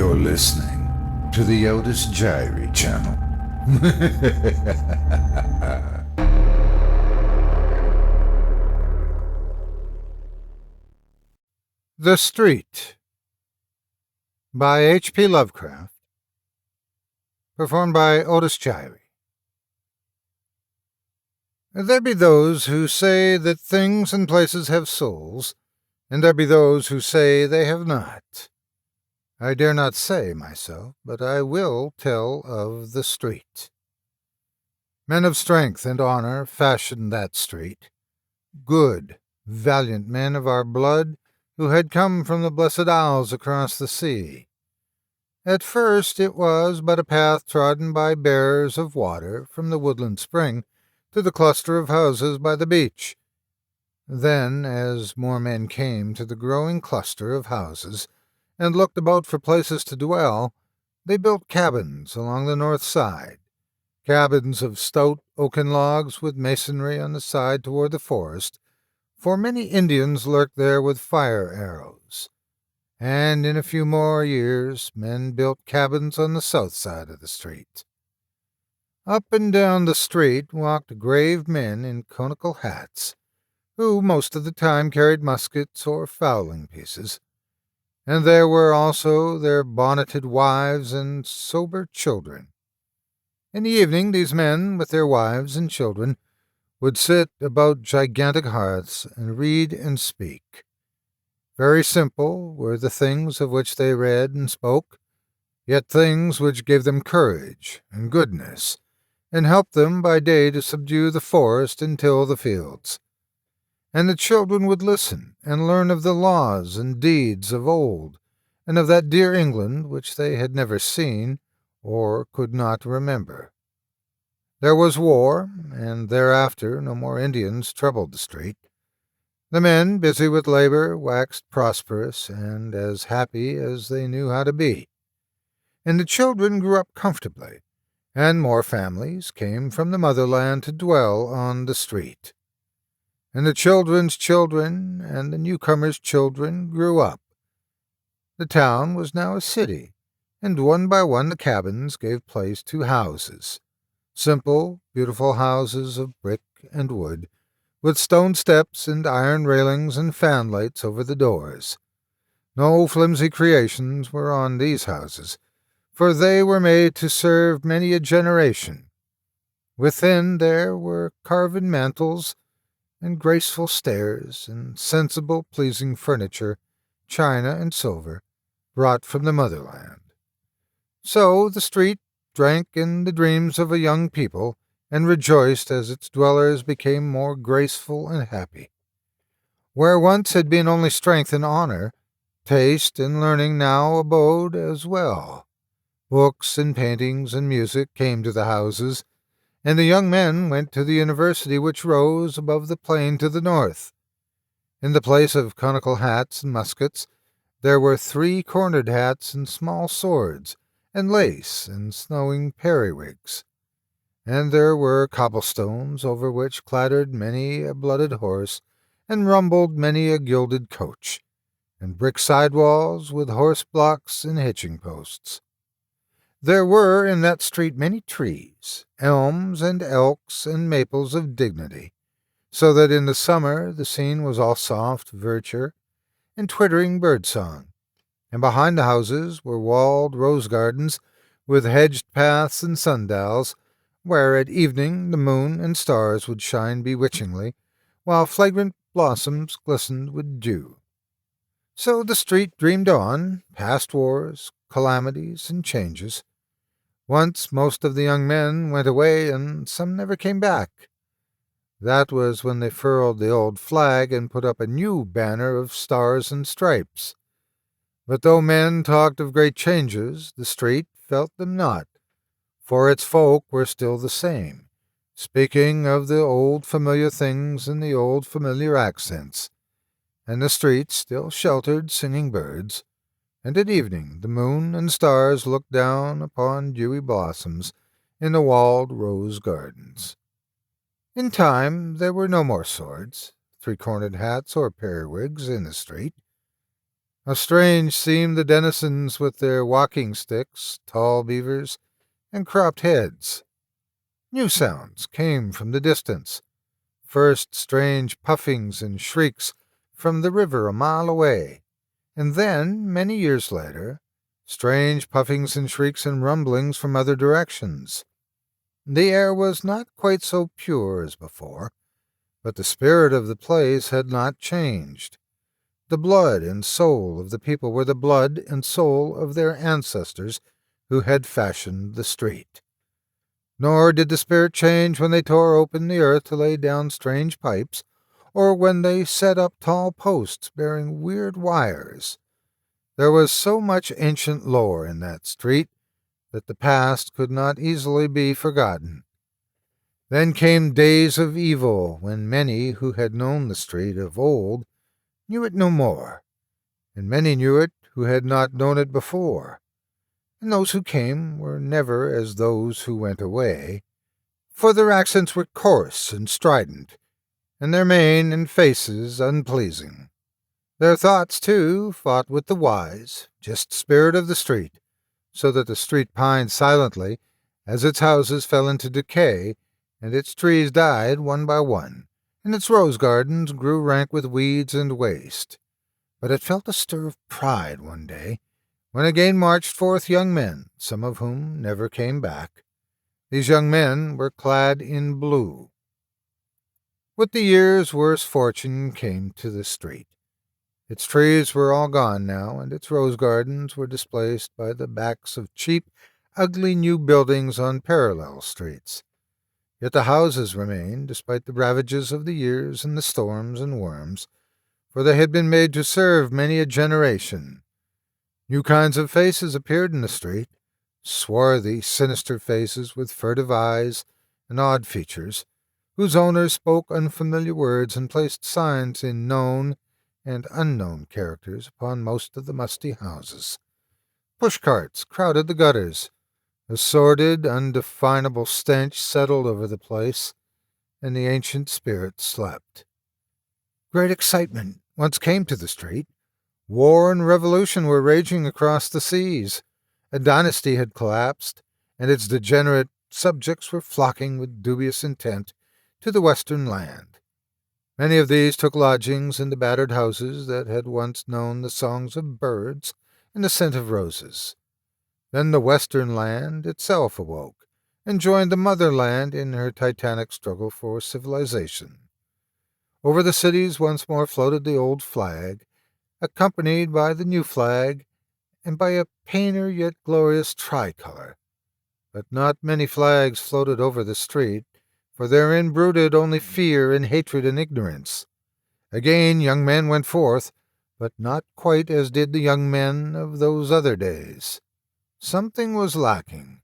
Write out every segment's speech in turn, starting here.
You're listening to the Otis Jiry channel. The Street by H.P. Lovecraft, performed by Otis Jiry. There be those who say that things and places have souls, and there be those who say they have not. I dare not say myself, but I will tell of the street. Men of strength and honor fashioned that street. Good, valiant men of our blood, who had come from the blessed isles across the sea. At first it was but a path trodden by bearers of water from the woodland spring to the cluster of houses by the beach. Then, as more men came to the growing cluster of houses and looked about for places to dwell, they built cabins along the north side, cabins of stout oaken logs with masonry on the side toward the forest, for many Indians lurked there with fire arrows. And in a few more years men built cabins on the south side of the street. Up and down the street walked grave men in conical hats, who most of the time carried muskets or fowling pieces, and there were also their bonneted wives and sober children. In the evening these men, with their wives and children, would sit about gigantic hearths and read and speak. Very simple were the things of which they read and spoke, yet things which gave them courage and goodness, and helped them by day to subdue the forest and till the fields. And the children would listen and learn of the laws and deeds of old, and of that dear England which they had never seen or could not remember. There was war, and thereafter no more Indians troubled the street. The men, busy with labor, waxed prosperous and as happy as they knew how to be. And the children grew up comfortably, and more families came from the motherland to dwell on the street. And the children's children and the newcomers' children grew up. The town was now a city, and one by one the cabins gave place to houses. Simple, beautiful houses of brick and wood, with stone steps and iron railings and fanlights over the doors. No flimsy creations were on these houses, for they were made to serve many a generation. Within there were carven mantels and graceful stairs and sensible, pleasing furniture, china and silver, brought from the motherland. So the street drank in the dreams of a young people, and rejoiced as its dwellers became more graceful and happy. Where once had been only strength and honor, taste and learning now abode as well. Books and paintings and music came to the houses, and the young men went to the university which rose above the plain to the north. In the place of conical hats and muskets, there were 3-cornered hats and small swords, and lace and snowing periwigs. And there were cobblestones over which clattered many a blooded horse, and rumbled many a gilded coach, and brick sidewalls with horse blocks and hitching posts. There were in that street many trees, elms and elks and maples of dignity, so that in the summer the scene was all soft verdure and twittering birdsong, and behind the houses were walled rose gardens with hedged paths and sundials, where at evening the moon and stars would shine bewitchingly, while fragrant blossoms glistened with dew. So the street dreamed on, past wars, calamities, and changes. Once most of the young men went away, and some never came back. That was when they furled the old flag and put up a new banner of stars and stripes. But though men talked of great changes, the street felt them not, for its folk were still the same, speaking of the old familiar things in the old familiar accents, and the street still sheltered singing birds, and at evening the moon and stars looked down upon dewy blossoms in the walled rose gardens. In time there were no more swords, 3-cornered hats, or periwigs in the street. How strange seemed the denizens with their walking sticks, tall beavers, and cropped heads. New sounds came from the distance. First strange puffings and shrieks from the river a mile away, and then, many years later, strange puffings and shrieks and rumblings from other directions. The air was not quite so pure as before, but the spirit of the place had not changed. The blood and soul of the people were the blood and soul of their ancestors who had fashioned the street. Nor did the spirit change when they tore open the earth to lay down strange pipes, or when they set up tall posts bearing weird wires. There was so much ancient lore in that street that the past could not easily be forgotten. Then came days of evil, when many who had known the street of old knew it no more, and many knew it who had not known it before. And those who came were never as those who went away, for their accents were coarse and strident, and their mien and faces unpleasing. Their thoughts, too, fought with the wise, just spirit of the street, so that the street pined silently as its houses fell into decay, and its trees died one by one, and its rose gardens grew rank with weeds and waste. But it felt a stir of pride one day, when again marched forth young men, some of whom never came back. These young men were clad in blue. With the years, worse fortune came to the street. Its trees were all gone now, and its rose gardens were displaced by the backs of cheap, ugly new buildings on parallel streets. Yet the houses remained, despite the ravages of the years and the storms and worms, for they had been made to serve many a generation. New kinds of faces appeared in the street, swarthy, sinister faces with furtive eyes and odd features, whose owners spoke unfamiliar words and placed signs in known and unknown characters upon most of the musty houses. Pushcarts crowded the gutters. A sordid, undefinable stench settled over the place, and the ancient spirit slept. Great excitement once came to the street. War and revolution were raging across the seas. A dynasty had collapsed, and its degenerate subjects were flocking with dubious intent to the western land. Many of these took lodgings in the battered houses that had once known the songs of birds and the scent of roses. Then the western land itself awoke, and joined the motherland in her titanic struggle for civilization. Over the cities once more floated the old flag, accompanied by the new flag, and by a painter yet glorious tricolor. But not many flags floated over the street, for therein brooded only fear and hatred and ignorance. Again young men went forth, but not quite as did the young men of those other days. Something was lacking,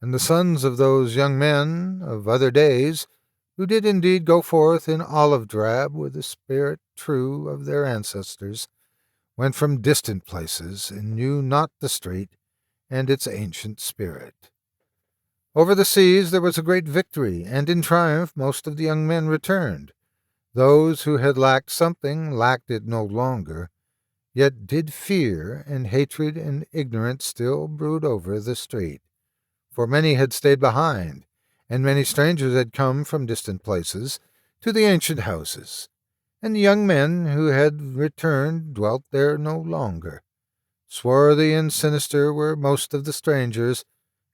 and the sons of those young men of other days, who did indeed go forth in olive drab with the spirit true of their ancestors, went from distant places and knew not the street and its ancient spirit. Over the seas there was a great victory, and in triumph most of the young men returned. Those who had lacked something lacked it no longer, yet did fear and hatred and ignorance still brood over the street. For many had stayed behind, and many strangers had come from distant places to the ancient houses, and the young men who had returned dwelt there no longer. Swarthy and sinister were most of the strangers,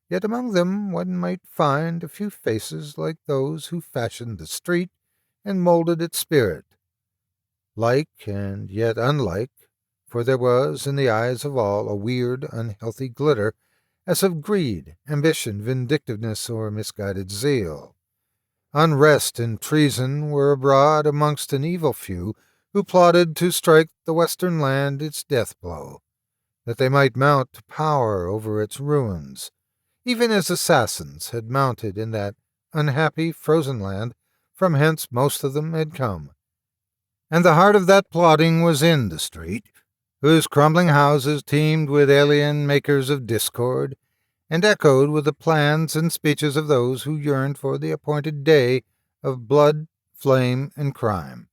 yet among them one might find a few faces like those who fashioned the street and molded its spirit. Like and yet unlike, for there was in the eyes of all a weird, unhealthy glitter, as of greed, ambition, vindictiveness, or misguided zeal. Unrest and treason were abroad amongst an evil few who plotted to strike the western land its death blow, that they might mount to power over its ruins, even as assassins had mounted in that unhappy frozen land from hence most of them had come. And the heart of that plotting was in the street, whose crumbling houses teemed with alien makers of discord, and echoed with the plans and speeches of those who yearned for the appointed day of blood, flame, and crime.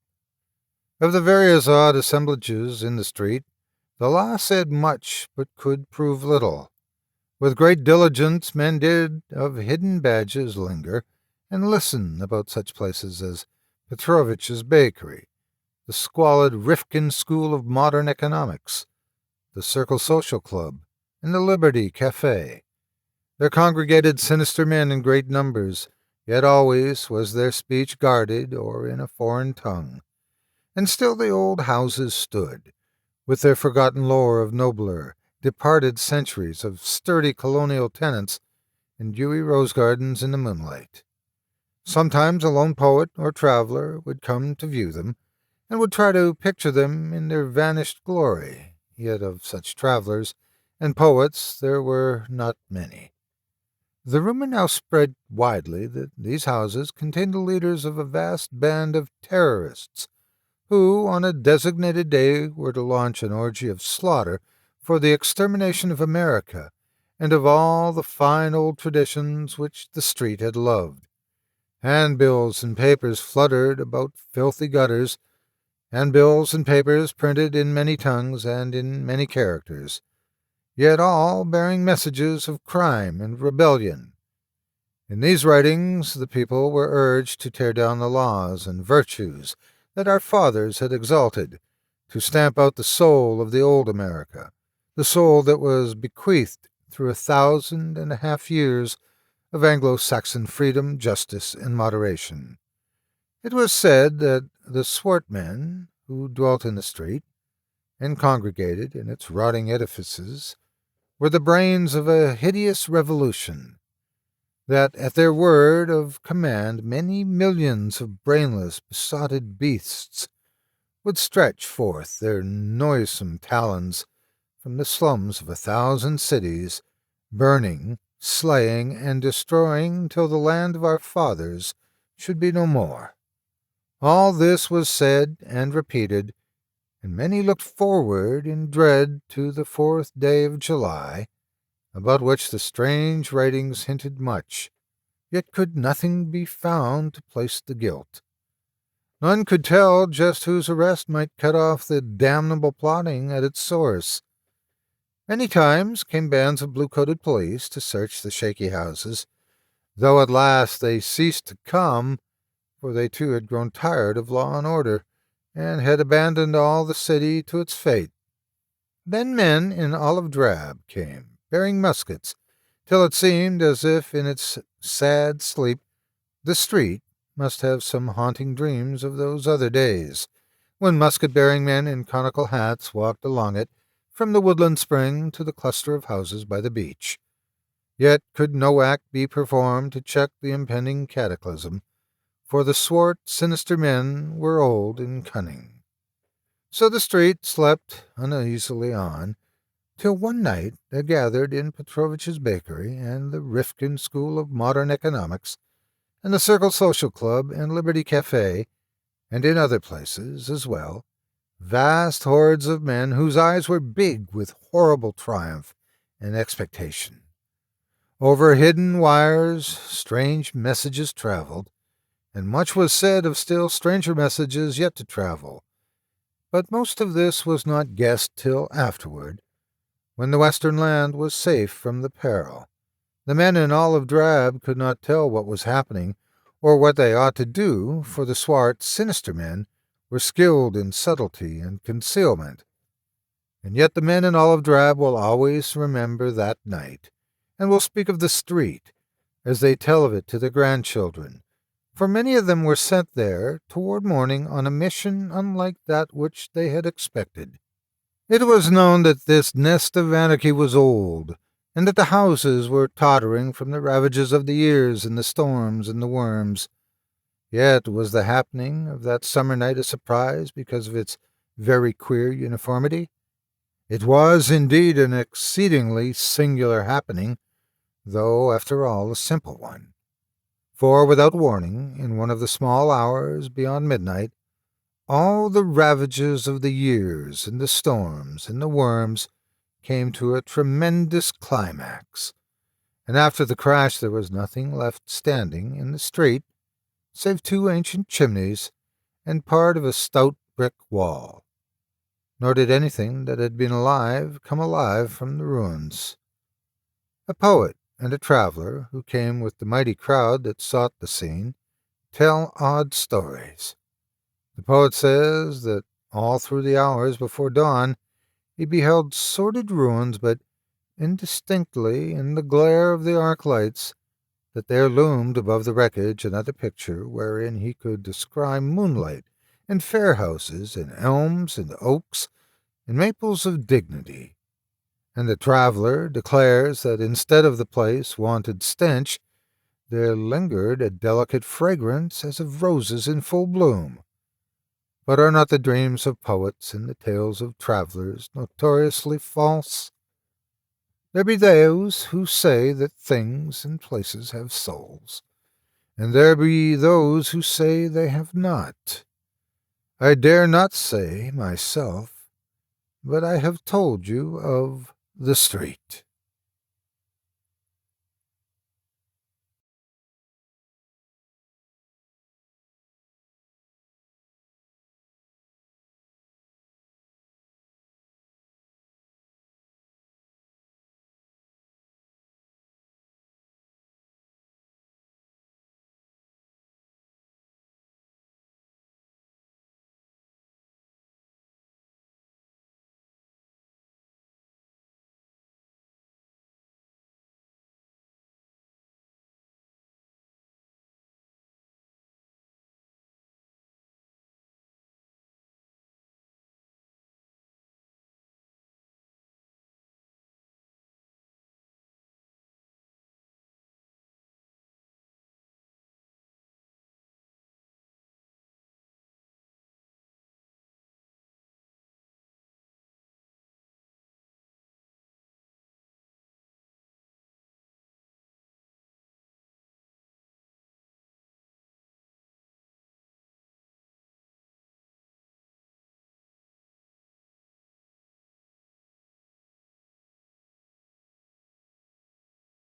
Of the various odd assemblages in the street, The law said much, but could prove little. With great diligence men did of hidden badges linger, and listen about such places as Petrovich's Bakery, the squalid Rifkin School of Modern Economics, the Circle Social Club, and the Liberty Cafe. There congregated sinister men in great numbers, yet always was their speech guarded or in a foreign tongue. And still the old houses stood, with their forgotten lore of nobler, departed centuries of sturdy colonial tenants and dewy rose gardens in the moonlight. Sometimes a lone poet or traveler would come to view them, and would try to picture them in their vanished glory, yet of such travelers and poets there were not many. The rumor now spread widely that these houses contained the leaders of a vast band of terrorists, who on a designated day were to launch an orgy of slaughter for the extermination of America and of all the fine old traditions which the street had loved. Handbills and papers fluttered about filthy gutters, handbills and papers printed in many tongues and in many characters, yet all bearing messages of crime and rebellion. In these writings the people were urged to tear down the laws and virtues that our fathers had exalted, to stamp out the soul of the old America, the soul that was bequeathed through 1,500 years of Anglo-Saxon freedom, justice, and moderation. It was said that the swart men who dwelt in the street and congregated in its rotting edifices were the brains of a hideous revolution, that at their word of command many millions of brainless, besotted beasts would stretch forth their noisome talons from the slums of 1,000 cities, burning, slaying, and destroying till the land of our fathers should be no more. All this was said and repeated, and many looked forward in dread to the 4th day of July, about which the strange writings hinted much, yet could nothing be found to place the guilt. None could tell just whose arrest might cut off the damnable plotting at its source. Many times came bands of blue-coated police to search the shaky houses, though at last they ceased to come, for they too had grown tired of law and order, and had abandoned all the city to its fate. Then men in olive drab came, bearing muskets, till it seemed as if in its sad sleep the street must have some haunting dreams of those other days, when musket-bearing men in conical hats walked along it from the woodland spring to the cluster of houses by the beach. Yet could no act be performed to check the impending cataclysm, for the swart, sinister men were old and cunning. So the street slept uneasily on, till one night there gathered in Petrovich's Bakery and the Rifkin School of Modern Economics, and the Circle Social Club and Liberty Cafe, and in other places as well, vast hordes of men whose eyes were big with horrible triumph and expectation. Over hidden wires strange messages traveled, and much was said of still stranger messages yet to travel. But most of this was not guessed till afterward, when the western land was safe from the peril. The men in olive drab could not tell what was happening, or what they ought to do, for the swart, sinister men were skilled in subtlety and concealment. And yet the men in olive drab will always remember that night, and will speak of the street, as they tell of it to their grandchildren, for many of them were sent there toward morning on a mission unlike that which they had expected. It was known that this nest of anarchy was old, and that the houses were tottering from the ravages of the years and the storms and the worms. Yet was the happening of that summer night a surprise because of its very queer uniformity? It was indeed an exceedingly singular happening, though, after all, a simple one. For, without warning, in one of the small hours beyond midnight, all the ravages of the years and the storms and the worms came to a tremendous climax, and after the crash there was nothing left standing in the street save 2 ancient chimneys and part of a stout brick wall. nor did anything that had been alive come alive from the ruins. A poet and a traveler, who came with the mighty crowd that sought the scene, tell odd stories. The poet says that all through the hours before dawn he beheld sordid ruins, but indistinctly in the glare of the arc lights, that there loomed above the wreckage another picture wherein he could descry moonlight and fair houses and elms and oaks and maples of dignity. And the traveler declares that instead of the place wonted stench, there lingered a delicate fragrance as of roses in full bloom. But are not the dreams of poets and the tales of travelers notoriously false? There be those who say that things and places have souls, and there be those who say they have not. I dare not say myself, but I have told you of the street.